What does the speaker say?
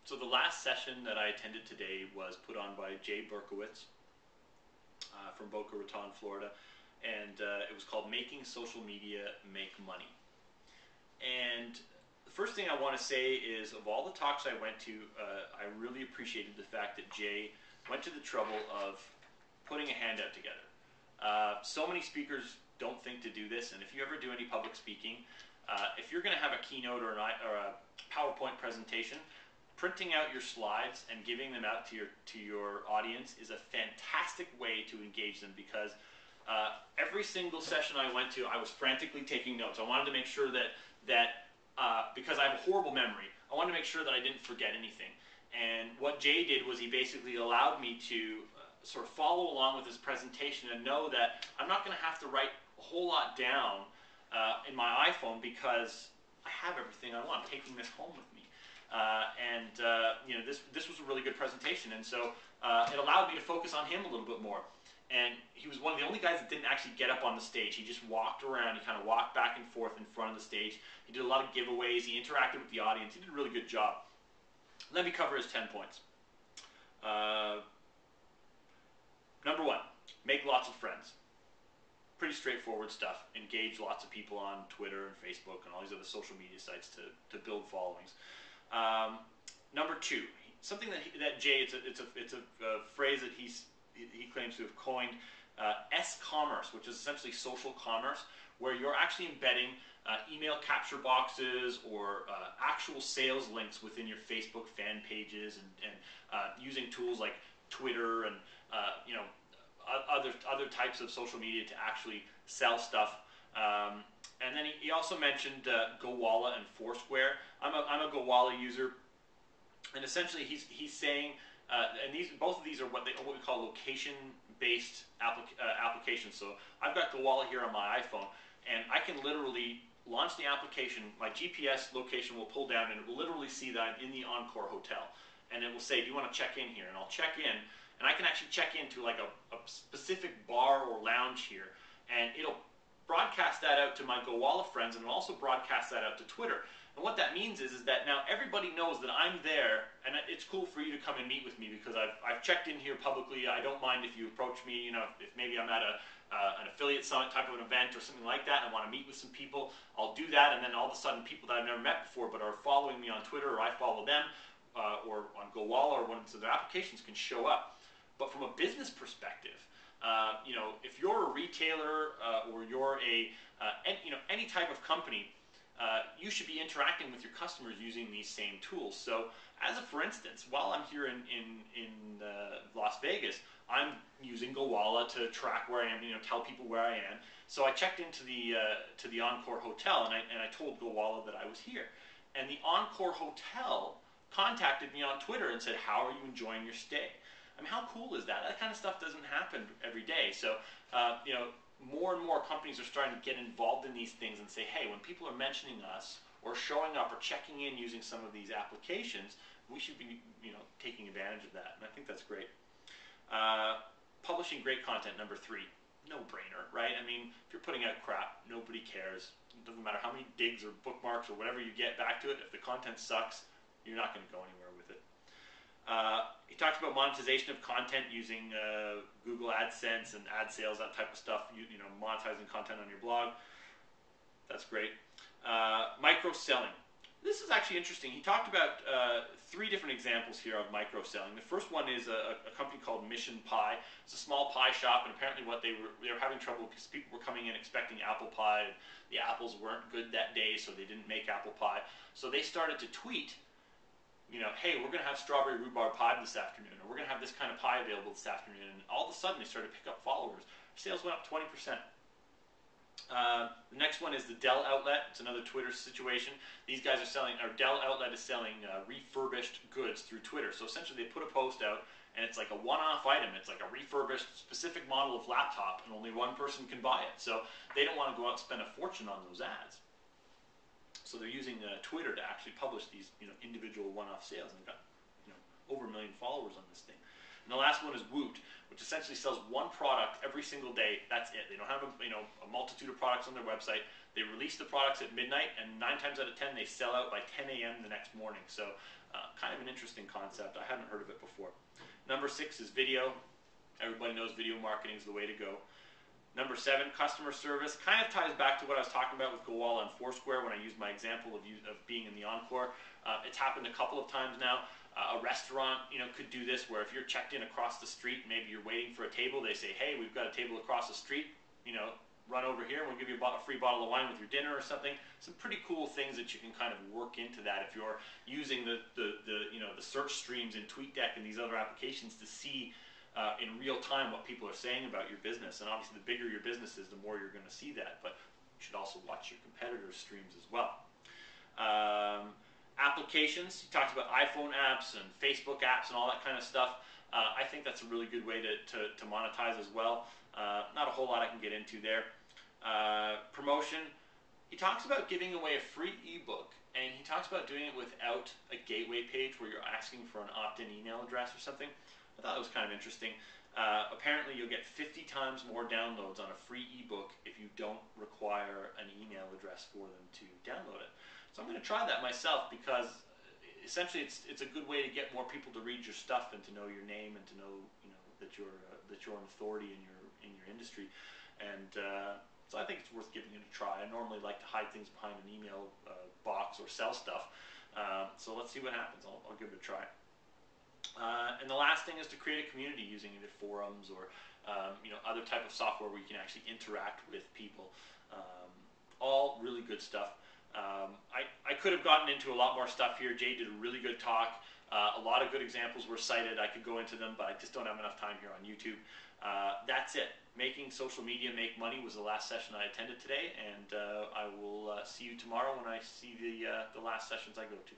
So the last session that I attended today was put on by Jay Berkowitz from Boca Raton, Florida, and it was called Making Social Media Make Money. And the first thing I want to say is, of all the talks I went to, I really appreciated the fact that Jay went to the trouble of putting a handout together. So many speakers don't think to do this, and if you ever do any public speaking, if you're going to have a keynote or a PowerPoint presentation, printing out your slides and giving them out to your audience is a fantastic way to engage them, because every single session I went to, I was frantically taking notes. I wanted to make sure that because I have a horrible memory, I wanted to make sure that I didn't forget anything. And what Jay did was he basically allowed me to sort of follow along with his presentation and know that I'm not going to have to write a whole lot down in my iPhone, because I have everything I want. I'm taking this home with me. You know, this was a really good presentation, and so it allowed me to focus on him a little bit more. And he was one of the only guys that didn't actually get up on the stage. He just walked around. He kind of walked back and forth in front of the stage. He did a lot of giveaways. He interacted with the audience. He did a really good job. Let me cover his 10 points. Number 1, make lots of friends. Pretty straightforward stuff. Engage lots of people on Twitter and Facebook and all these other social media sites to build followings. Number 2, something that Jay, it's a phrase that he claims to have coined, S-commerce, which is essentially social commerce, where you're actually embedding email capture boxes or actual sales links within your Facebook fan pages, and using tools like Twitter and you know, other types of social media to actually sell stuff. And then he also mentioned Gowalla and Foursquare. I'm a Gowalla user, and essentially he's saying, and both of these are what we call location-based applications. So I've got Gowalla here on my iPhone, and I can literally launch the application. My GPS location will pull down, and it will literally see that I'm in the Encore Hotel, and it will say, "Do you want to check in here?" And I'll check in, and I can actually check into like a specific bar or lounge here, and it'll broadcast that out to my Gowalla friends, and it'll also broadcast that out to Twitter. And what that means is that now everybody knows that I'm there, and it's cool for you to come and meet with me, because I've checked in here publicly. I don't mind if you approach me, you know, if maybe I'm at an affiliate summit type of an event or something like that, and I want to meet with some people, I'll do that, and then all of a sudden people that I've never met before but are following me on Twitter, or I follow them, or on Gowalla or one of their applications, can show up. But from a business perspective, you know, if you're a retailer or you're any type of company, you should be interacting with your customers using these same tools. So, for instance, while I'm here in Las Vegas, I'm using Gowalla to track where I am, you know, tell people where I am. So I checked into the Encore Hotel, and I told Gowalla that I was here, and the Encore Hotel contacted me on Twitter and said, "How are you enjoying your stay?" I mean, how cool is that? That kind of stuff doesn't happen every day. So, you know, more and more companies are starting to get involved in these things and say, hey, when people are mentioning us or showing up or checking in using some of these applications, we should be, you know, taking advantage of that. And I think that's great. Publishing great content, number 3. No-brainer, right? I mean, if you're putting out crap, nobody cares. It doesn't matter how many digs or bookmarks or whatever you get back to it. If the content sucks, you're not going to go anywhere with it. He talks about monetization of content using Google AdSense and ad sales, that type of stuff, you know, monetizing content on your blog. That's great. Microselling. This is actually interesting. He talked about 3 different examples here of microselling. The first one is a company called Mission Pie. It's a small pie shop, and apparently they were having trouble because people were coming in expecting apple pie, and the apples weren't good that day, so they didn't make apple pie. So they started to tweet, you know, hey, we're going to have strawberry rhubarb pie this afternoon, or we're going to have this kind of pie available this afternoon. And all of a sudden, they started to pick up followers. Sales went up 20%. The next one is the Dell Outlet. It's another Twitter situation. These guys are selling, or Dell Outlet is selling refurbished goods through Twitter. So essentially, they put a post out, and it's like a one-off item. It's like a refurbished specific model of laptop, and only one person can buy it. So they don't want to go out and spend a fortune on those ads. So they're using Twitter to actually publish these, you know, individual one-off sales, and they've got, you know, over 1 million followers on this thing. And the last one is Woot, which essentially sells one product every single day. That's it. They don't have a multitude of products on their website. They release the products at midnight, and 9 times out of 10 they sell out by 10 a.m. the next morning. So kind of an interesting concept. I hadn't heard of it before. Number 6 is video. Everybody knows video marketing is the way to go. Number 7, customer service. Kind of ties back to what I was talking about with GoWall and Foursquare when I used my example of being in the Encore. It's happened a couple of times now. A restaurant, could do this where if you're checked in across the street, maybe you're waiting for a table, they say, hey, we've got a table across the street, run over here and we'll give you a free bottle of wine with your dinner or something. Some pretty cool things that you can kind of work into that if you're using the search streams in TweetDeck and these other applications to see in real time what people are saying about your business. And obviously the bigger your business is, the more you're going to see that, but you should also watch your competitors' streams as well. Applications, you talked about iPhone apps and Facebook apps and all that kind of stuff. I think that's a really good way to monetize as well. Not a whole lot I can get into there. Promotion, he talks about giving away a free ebook, and he talks about doing it without a gateway page where you're asking for an opt-in email address or something. I thought it was kind of interesting. Apparently you'll get 50 times more downloads on a free ebook if you don't require an email address for them to download it. So I'm going to try that myself, because essentially it's a good way to get more people to read your stuff and to know your name and to know that you're an authority in your industry. And so I think it's worth giving it a try. I normally like to hide things behind an email box or sell stuff. So let's see what happens. I'll give it a try. And the last thing is to create a community using either forums or other type of software where you can actually interact with people. All really good stuff. I could have gotten into a lot more stuff here. Jay did a really good talk. A lot of good examples were cited. I could go into them, but I just don't have enough time here on YouTube. That's it. Making social media make money was the last session I attended today, and I will see you tomorrow when I see the last sessions I go to.